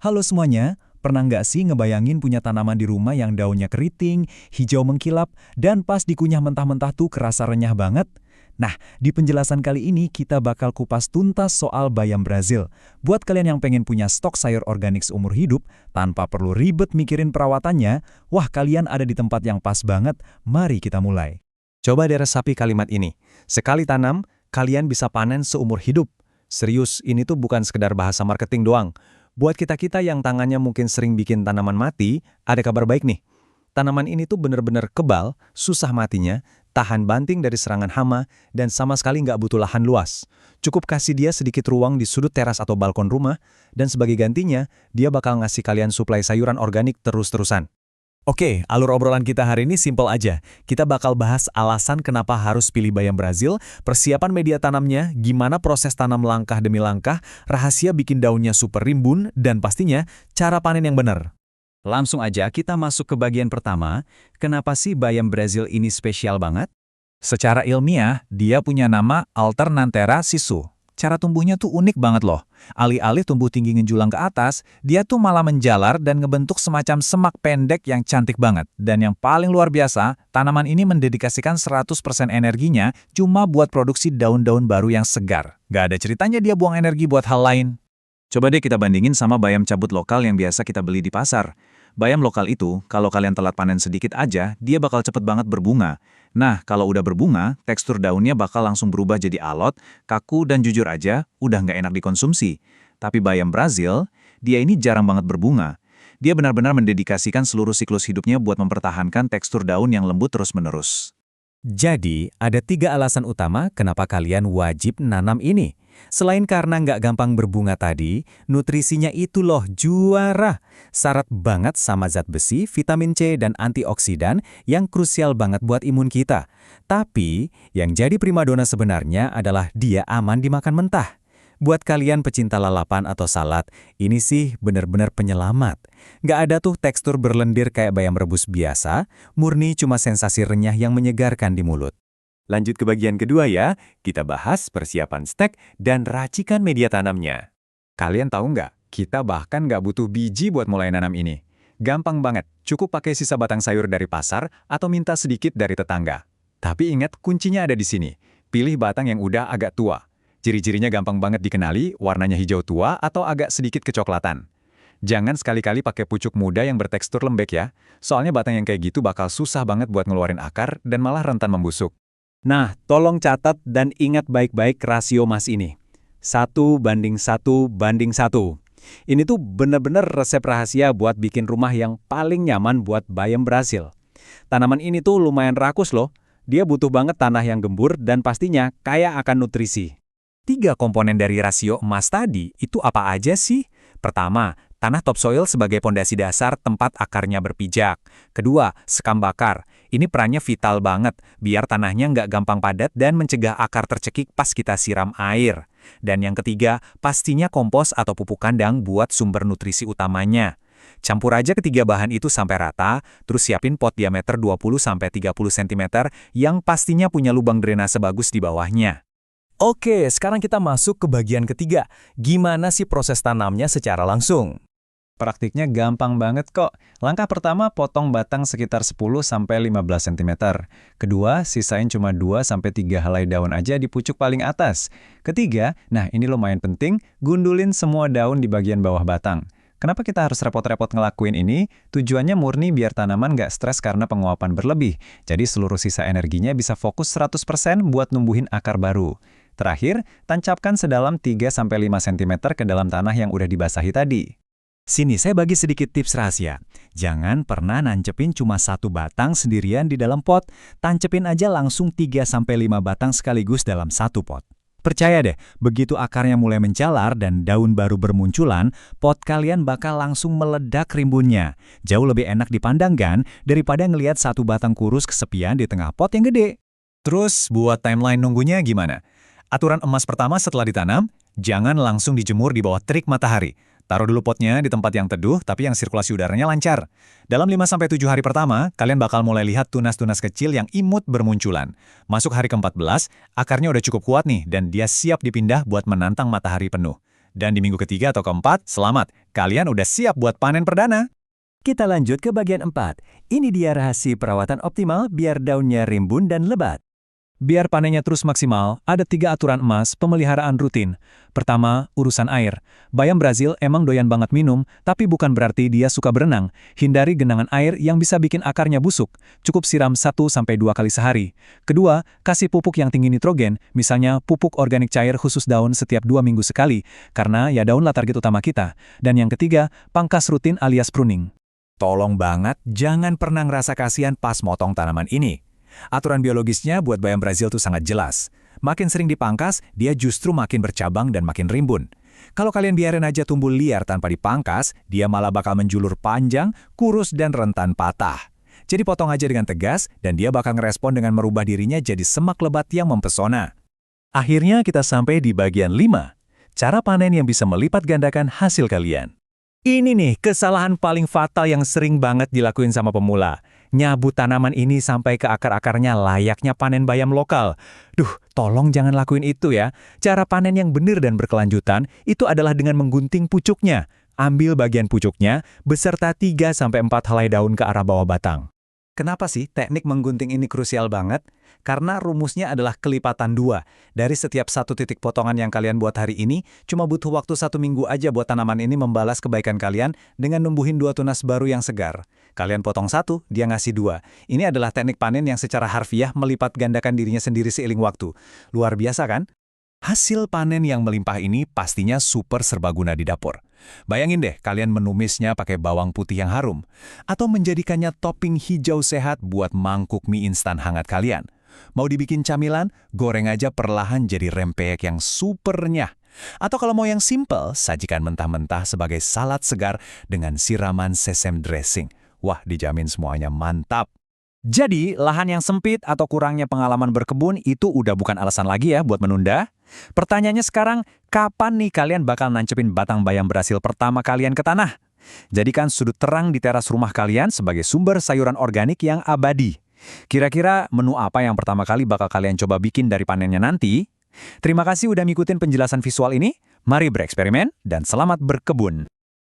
Halo semuanya, pernah nggak sih ngebayangin punya tanaman di rumah yang daunnya keriting, hijau mengkilap, dan pas dikunyah mentah-mentah tuh kerasa renyah banget? Nah, di penjelasan kali ini kita bakal kupas tuntas soal bayam Brazil. Buat kalian yang pengen punya stok sayur organik seumur hidup, tanpa perlu ribet mikirin perawatannya, wah kalian ada di tempat yang pas banget, mari kita mulai. Coba diresapi kalimat ini. Sekali tanam, kalian bisa panen seumur hidup. Serius, ini tuh bukan sekedar bahasa marketing doang. Buat kita-kita yang tangannya mungkin sering bikin tanaman mati, ada kabar baik nih. Tanaman ini tuh bener-bener kebal, susah matinya, tahan banting dari serangan hama, dan sama sekali nggak butuh lahan luas. Cukup kasih dia sedikit ruang di sudut teras atau balkon rumah, dan sebagai gantinya, dia bakal ngasih kalian suplai sayuran organik terus-terusan. Oke, alur obrolan kita hari ini simpel aja. Kita bakal bahas alasan kenapa harus pilih bayam Brazil, persiapan media tanamnya, gimana proses tanam langkah demi langkah, rahasia bikin daunnya super rimbun, dan pastinya cara panen yang benar. Langsung aja kita masuk ke bagian pertama, kenapa sih bayam Brazil ini spesial banget? Secara ilmiah, dia punya nama Alternanthera sisu. Cara tumbuhnya tuh unik banget loh. Alih-alih tumbuh tinggi menjulang ke atas, dia tuh malah menjalar dan ngebentuk semacam semak pendek yang cantik banget. Dan yang paling luar biasa, tanaman ini mendedikasikan 100% energinya cuma buat produksi daun-daun baru yang segar. Gak ada ceritanya dia buang energi buat hal lain. Coba deh kita bandingin sama bayam cabut lokal yang biasa kita beli di pasar. Bayam lokal itu, kalau kalian telat panen sedikit aja, dia bakal cepet banget berbunga. Nah, kalau udah berbunga, tekstur daunnya bakal langsung berubah jadi alot, kaku, dan jujur aja, udah nggak enak dikonsumsi. Tapi bayam Brazil, dia ini jarang banget berbunga. Dia benar-benar mendedikasikan seluruh siklus hidupnya buat mempertahankan tekstur daun yang lembut terus-menerus. Jadi, ada 3 alasan utama kenapa kalian wajib nanam ini. Selain karena nggak gampang berbunga tadi, nutrisinya itu loh juara. Syarat banget sama zat besi, vitamin C, dan antioksidan yang krusial banget buat imun kita. Tapi, yang jadi primadona sebenarnya adalah dia aman dimakan mentah. Buat kalian pecinta lalapan atau salad, ini sih bener-bener penyelamat. Nggak ada tuh tekstur berlendir kayak bayam rebus biasa, murni cuma sensasi renyah yang menyegarkan di mulut. Lanjut ke bagian kedua ya, kita bahas persiapan stek dan racikan media tanamnya. Kalian tahu nggak, kita bahkan nggak butuh biji buat mulai nanam ini. Gampang banget, cukup pakai sisa batang sayur dari pasar atau minta sedikit dari tetangga. Tapi ingat kuncinya ada di sini, pilih batang yang udah agak tua. Ciri-cirinya gampang banget dikenali, warnanya hijau tua atau agak sedikit kecoklatan. Jangan sekali-kali pakai pucuk muda yang bertekstur lembek ya, soalnya batang yang kayak gitu bakal susah banget buat ngeluarin akar dan malah rentan membusuk. Nah, tolong catat dan ingat baik-baik rasio mas ini. 1:1:1. Ini tuh bener-bener resep rahasia buat bikin rumah yang paling nyaman buat bayam Brazil. Tanaman ini tuh lumayan rakus loh. Dia butuh banget tanah yang gembur dan pastinya kaya akan nutrisi. 3 komponen dari rasio emas tadi itu apa aja sih? Pertama, tanah topsoil sebagai pondasi dasar tempat akarnya berpijak. Kedua, sekam bakar. Ini perannya vital banget, biar tanahnya nggak gampang padat dan mencegah akar tercekik pas kita siram air. Dan yang ketiga, pastinya kompos atau pupuk kandang buat sumber nutrisi utamanya. Campur aja ketiga bahan itu sampai rata, terus siapin pot diameter 20-30 cm yang pastinya punya lubang drainase bagus di bawahnya. Oke, sekarang kita masuk ke bagian ketiga. Gimana sih proses tanamnya secara langsung? Praktiknya gampang banget kok. Langkah pertama, potong batang sekitar 10-15 cm. Kedua, sisain cuma 2-3 helai daun aja di pucuk paling atas. Ketiga, nah ini lumayan penting, gundulin semua daun di bagian bawah batang. Kenapa kita harus repot-repot ngelakuin ini? Tujuannya murni biar tanaman nggak stres karena penguapan berlebih. Jadi seluruh sisa energinya bisa fokus 100% buat numbuhin akar baru. Terakhir, tancapkan sedalam 3-5 cm ke dalam tanah yang udah dibasahi tadi. Sini saya bagi sedikit tips rahasia. Jangan pernah nancepin cuma 1 batang sendirian di dalam pot. Tancepin aja langsung 3-5 batang sekaligus dalam 1 pot. Percaya deh, begitu akarnya mulai menjalar dan daun baru bermunculan, pot kalian bakal langsung meledak rimbunnya. Jauh lebih enak dipandang kan, daripada ngelihat 1 batang kurus kesepian di tengah pot yang gede. Terus, buat timeline nunggunya gimana? Aturan emas pertama setelah ditanam, jangan langsung dijemur di bawah terik matahari. Taruh dulu potnya di tempat yang teduh, tapi yang sirkulasi udaranya lancar. Dalam 5-7 hari pertama, kalian bakal mulai lihat tunas-tunas kecil yang imut bermunculan. Masuk hari ke-14, akarnya udah cukup kuat nih, dan dia siap dipindah buat menantang matahari penuh. Dan di minggu ketiga atau keempat, selamat, kalian udah siap buat panen perdana. Kita lanjut ke bagian 4. Ini dia rahasia perawatan optimal biar daunnya rimbun dan lebat. Biar panennya terus maksimal, ada 3 aturan emas pemeliharaan rutin. Pertama, urusan air. Bayam Brazil emang doyan banget minum, tapi bukan berarti dia suka berenang. Hindari genangan air yang bisa bikin akarnya busuk. Cukup siram 1-2 kali sehari. Kedua, kasih pupuk yang tinggi nitrogen, misalnya pupuk organik cair khusus daun setiap 2 minggu sekali, karena ya daun lah target utama kita. Dan yang ketiga, pangkas rutin alias pruning. Tolong banget, jangan pernah ngerasa kasihan pas motong tanaman ini. Aturan biologisnya buat bayam Brazil tuh sangat jelas. Makin sering dipangkas, dia justru makin bercabang dan makin rimbun. Kalau kalian biarin aja tumbuh liar tanpa dipangkas, dia malah bakal menjulur panjang, kurus, dan rentan patah. Jadi potong aja dengan tegas, dan dia bakal ngerespon dengan merubah dirinya jadi semak lebat yang mempesona. Akhirnya kita sampai di bagian 5. Cara panen yang bisa melipat gandakan hasil kalian. Ini nih kesalahan paling fatal yang sering banget dilakuin sama pemula. Nyabut tanaman ini sampai ke akar-akarnya layaknya panen bayam lokal. Duh, tolong jangan lakuin itu ya. Cara panen yang benar dan berkelanjutan itu adalah dengan menggunting pucuknya. Ambil bagian pucuknya beserta 3-4 helai daun ke arah bawah batang. Kenapa sih teknik menggunting ini krusial banget? Karena rumusnya adalah kelipatan 2. Dari setiap 1 titik potongan yang kalian buat hari ini, cuma butuh waktu 1 minggu aja buat tanaman ini membalas kebaikan kalian dengan numbuhin 2 tunas baru yang segar. Kalian potong 1, dia ngasih 2. Ini adalah teknik panen yang secara harfiah melipat gandakan dirinya sendiri seiring waktu. Luar biasa kan? Hasil panen yang melimpah ini pastinya super serbaguna di dapur. Bayangin deh kalian menumisnya pakai bawang putih yang harum, atau menjadikannya topping hijau sehat buat mangkuk mie instan hangat kalian. Mau dibikin camilan, goreng aja perlahan jadi rempeyek yang super renyah. Atau kalau mau yang simple, sajikan mentah-mentah sebagai salad segar dengan siraman sesame dressing. Wah, dijamin semuanya mantap. Jadi, lahan yang sempit atau kurangnya pengalaman berkebun itu udah bukan alasan lagi ya buat menunda. Pertanyaannya sekarang, kapan nih kalian bakal nancepin batang bayam Brazil pertama kalian ke tanah? Jadikan sudut terang di teras rumah kalian sebagai sumber sayuran organik yang abadi. Kira-kira menu apa yang pertama kali bakal kalian coba bikin dari panennya nanti? Terima kasih udah ngikutin penjelasan visual ini. Mari bereksperimen dan selamat berkebun.